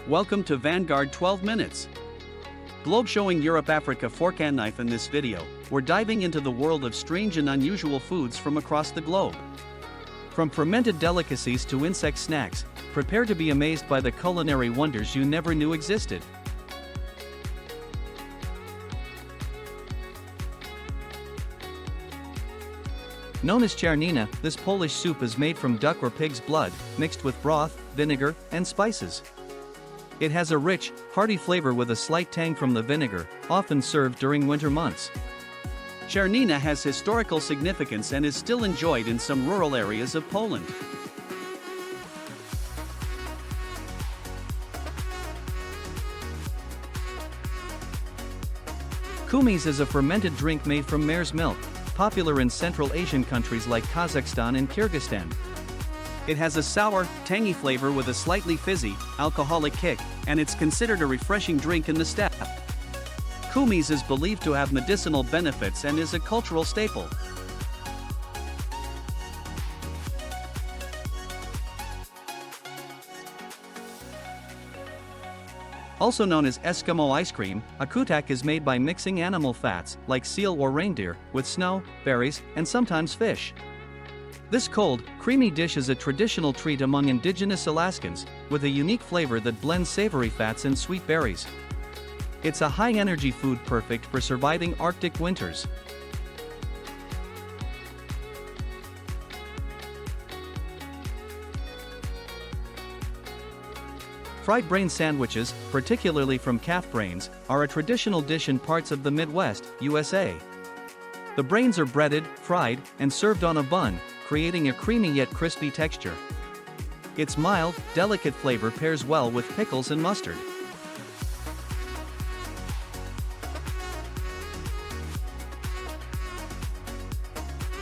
Welcome to Vanguard 12 Minutes. Globe showing Europe Africa fork and knife. In this video, we're diving into the world of strange and unusual foods from across the globe. From fermented delicacies to insect snacks, prepare to be amazed by the culinary wonders you never knew existed. Known as czarnina, this Polish soup is made from duck or pig's blood, mixed with broth, vinegar, and spices. It has a rich, hearty flavor with a slight tang from the vinegar, often served during winter months. Czarnina has historical significance and is still enjoyed in some rural areas of Poland. Kumis is a fermented drink made from mare's milk, popular in Central Asian countries like Kazakhstan and Kyrgyzstan. It has a sour, tangy flavor with a slightly fizzy, alcoholic kick, and it's considered a refreshing drink in the steppe. Kumis is believed to have medicinal benefits and is a cultural staple. Also known as Eskimo ice cream, a kutak is made by mixing animal fats, like seal or reindeer, with snow, berries, and sometimes fish. This cold, creamy dish is a traditional treat among indigenous Alaskans, with a unique flavor that blends savory fats and sweet berries. It's a high-energy food perfect for surviving Arctic winters. Fried brain sandwiches, particularly from calf brains, are a traditional dish in parts of the Midwest, USA. The brains are breaded, fried, and served on a bun, creating a creamy yet crispy texture. Its mild, delicate flavor pairs well with pickles and mustard.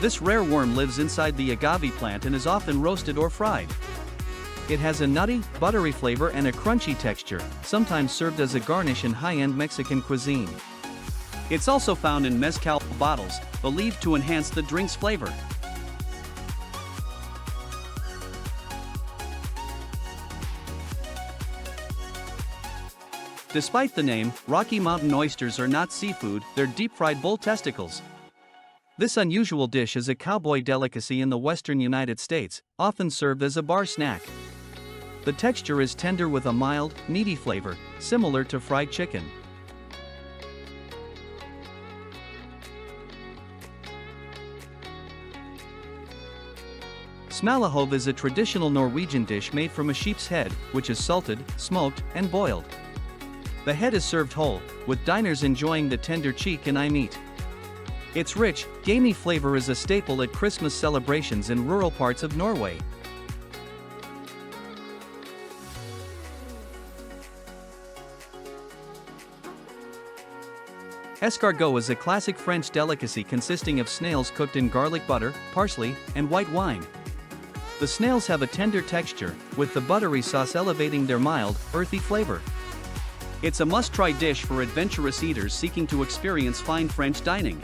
This rare worm lives inside the agave plant and is often roasted or fried. It has a nutty, buttery flavor and a crunchy texture, sometimes served as a garnish in high-end Mexican cuisine. It's also found in mezcal bottles, believed to enhance the drink's flavor. Despite the name, Rocky Mountain oysters are not seafood, they're deep-fried bull testicles. This unusual dish is a cowboy delicacy in the western United States, often served as a bar snack. The texture is tender with a mild, meaty flavor, similar to fried chicken. Smalahove is a traditional Norwegian dish made from a sheep's head, which is salted, smoked, and boiled. The head is served whole, with diners enjoying the tender cheek and eye meat. Its rich, gamey flavor is a staple at Christmas celebrations in rural parts of Norway. Escargot is a classic French delicacy consisting of snails cooked in garlic butter, parsley, and white wine. The snails have a tender texture, with the buttery sauce elevating their mild, earthy flavor. It's a must-try dish for adventurous eaters seeking to experience fine French dining.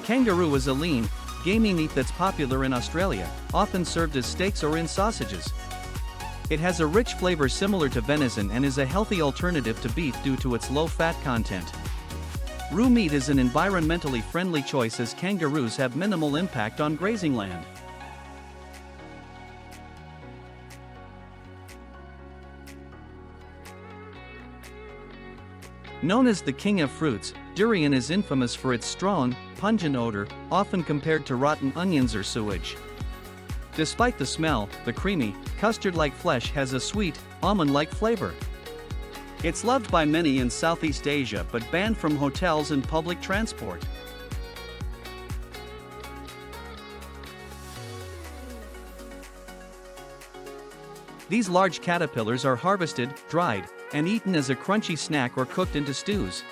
Kangaroo is a lean, gamey meat that's popular in Australia, often served as steaks or in sausages. It has a rich flavor similar to venison and is a healthy alternative to beef due to its low fat content. Roo meat is an environmentally friendly choice as kangaroos have minimal impact on grazing land. Known as the king of fruits, durian is infamous for its strong, pungent odor, often compared to rotten onions or sewage. Despite the smell, the creamy, custard-like flesh has a sweet, almond-like flavor. It's loved by many in Southeast Asia but banned from hotels and public transport. These large caterpillars are harvested, dried, and eaten as a crunchy snack or cooked into stews.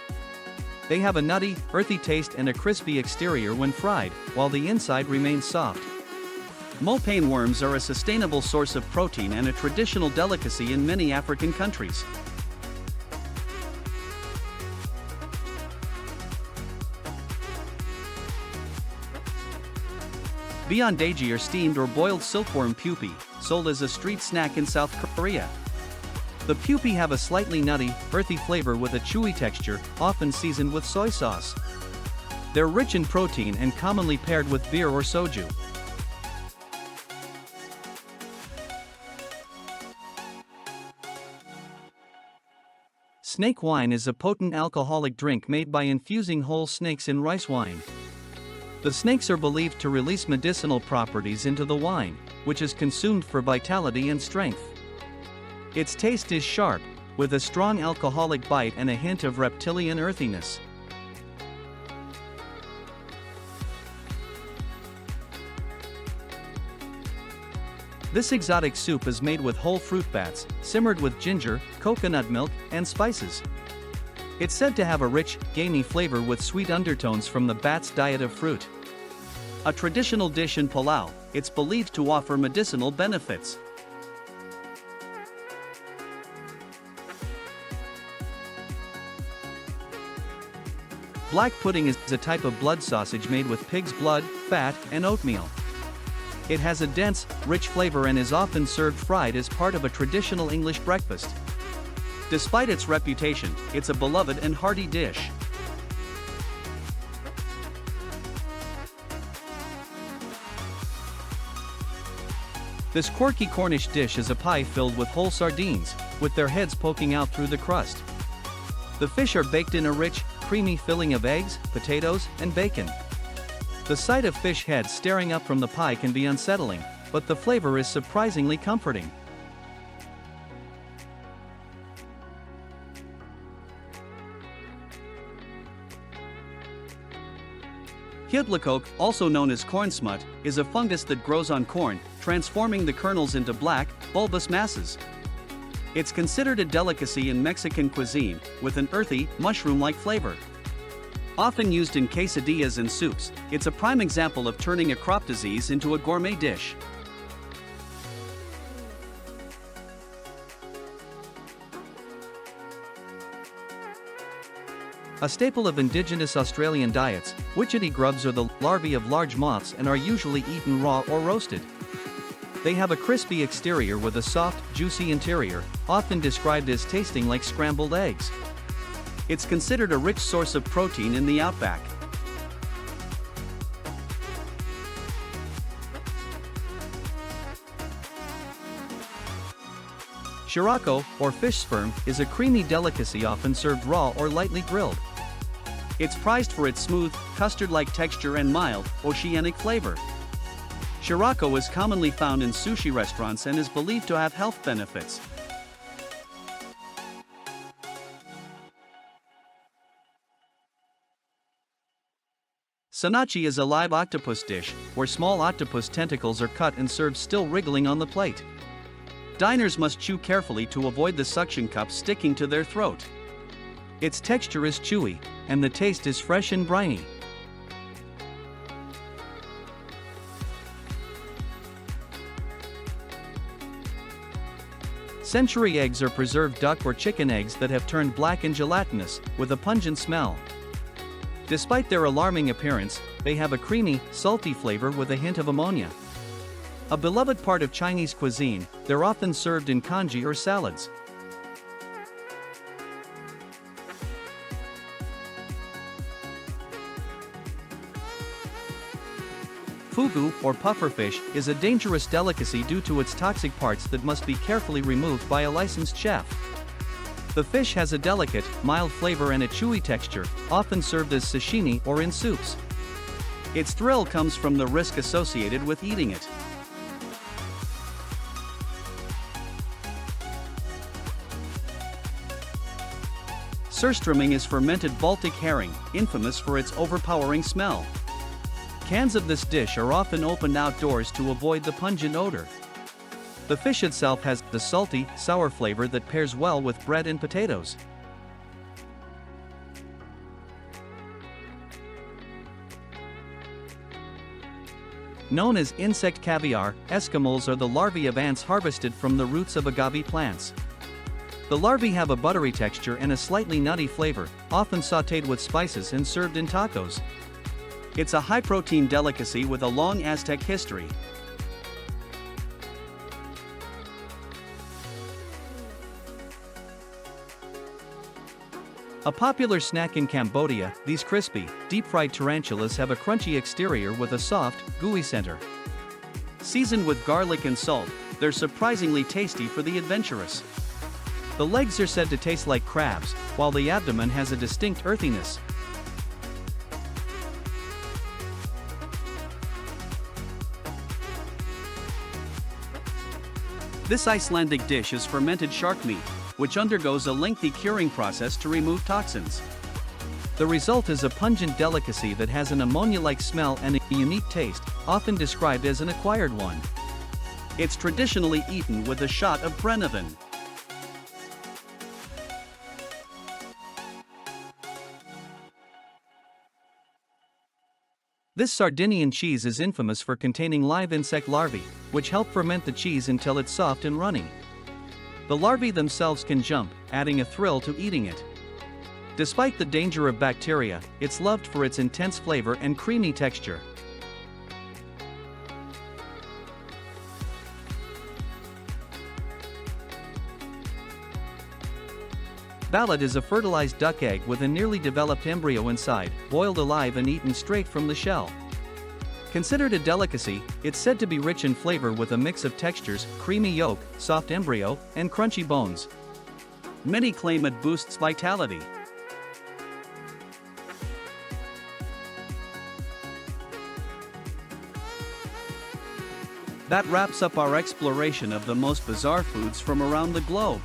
They have a nutty, earthy taste and a crispy exterior when fried, while the inside remains soft. Mopane worms are a sustainable source of protein and a traditional delicacy in many African countries. Beyondaegi are steamed or boiled silkworm pupae, sold as a street snack in South Korea. The pupae have a slightly nutty, earthy flavor with a chewy texture, often seasoned with soy sauce. They're rich in protein and commonly paired with beer or soju. Snake wine is a potent alcoholic drink made by infusing whole snakes in rice wine. The snakes are believed to release medicinal properties into the wine, which is consumed for vitality and strength. Its taste is sharp, with a strong alcoholic bite and a hint of reptilian earthiness. This exotic soup is made with whole fruit bats, simmered with ginger, coconut milk, and spices. It's said to have a rich, gamey flavor with sweet undertones from the bat's diet of fruit. A traditional dish in Palau, it's believed to offer medicinal benefits. Black pudding is a type of blood sausage made with pig's blood, fat, and oatmeal. It has a dense, rich flavor and is often served fried as part of a traditional English breakfast. Despite its reputation, it's a beloved and hearty dish. This quirky Cornish dish is a pie filled with whole sardines, with their heads poking out through the crust. The fish are baked in a rich, creamy filling of eggs, potatoes, and bacon. The sight of fish heads staring up from the pie can be unsettling, but the flavor is surprisingly comforting. Hyudlakok, also known as corn smut, is a fungus that grows on corn, transforming the kernels into black, bulbous masses. It's considered a delicacy in Mexican cuisine, with an earthy, mushroom-like flavor. Often used in quesadillas and soups, it's a prime example of turning a crop disease into a gourmet dish. A staple of indigenous Australian diets, witchetty grubs are the larvae of large moths and are usually eaten raw or roasted. They have a crispy exterior with a soft, juicy interior, often described as tasting like scrambled eggs. It's considered a rich source of protein in the outback. Shirako, or fish sperm, is a creamy delicacy often served raw or lightly grilled. It's prized for its smooth, custard-like texture and mild, oceanic flavor. Shirako is commonly found in sushi restaurants and is believed to have health benefits. Sanachi is a live octopus dish, where small octopus tentacles are cut and served still wriggling on the plate. Diners must chew carefully to avoid the suction cups sticking to their throat. Its texture is chewy, and the taste is fresh and briny. Century eggs are preserved duck or chicken eggs that have turned black and gelatinous, with a pungent smell. Despite their alarming appearance, they have a creamy, salty flavor with a hint of ammonia. A beloved part of Chinese cuisine, they're often served in congee or salads. Fugu, or pufferfish, is a dangerous delicacy due to its toxic parts that must be carefully removed by a licensed chef. The fish has a delicate, mild flavor and a chewy texture, often served as sashimi or in soups. Its thrill comes from the risk associated with eating it. Surströmming is fermented Baltic herring, infamous for its overpowering smell. Cans of this dish are often opened outdoors to avoid the pungent odor. The fish itself has the salty, sour flavor that pairs well with bread and potatoes. Known as insect caviar, Eskimos are the larvae of ants harvested from the roots of agave plants. The larvae have a buttery texture and a slightly nutty flavor, often sautéed with spices and served in tacos. It's a high-protein delicacy with a long Aztec history. A popular snack in Cambodia, these crispy, deep-fried tarantulas have a crunchy exterior with a soft, gooey center. Seasoned with garlic and salt, they're surprisingly tasty for the adventurous. The legs are said to taste like crabs, while the abdomen has a distinct earthiness. This Icelandic dish is fermented shark meat, which undergoes a lengthy curing process to remove toxins. The result is a pungent delicacy that has an ammonia-like smell and a unique taste, often described as an acquired one. It's traditionally eaten with a shot of Brennivin. This Sardinian cheese is infamous for containing live insect larvae, which help ferment the cheese until it's soft and runny. The larvae themselves can jump, adding a thrill to eating it. Despite the danger of bacteria, it's loved for its intense flavor and creamy texture. Ballad is a fertilized duck egg with a nearly developed embryo inside, boiled alive and eaten straight from the shell. Considered a delicacy, it's said to be rich in flavor with a mix of textures, creamy yolk, soft embryo, and crunchy bones. Many claim it boosts vitality. That wraps up our exploration of the most bizarre foods from around the globe.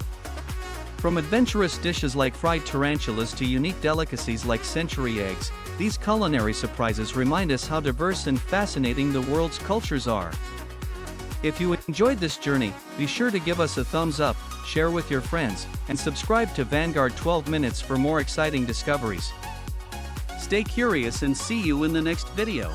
From adventurous dishes like fried tarantulas to unique delicacies like century eggs, these culinary surprises remind us how diverse and fascinating the world's cultures are. If you enjoyed this journey, be sure to give us a thumbs up, share with your friends, and subscribe to Vanguard 12 Minutes for more exciting discoveries. Stay curious and see you in the next video.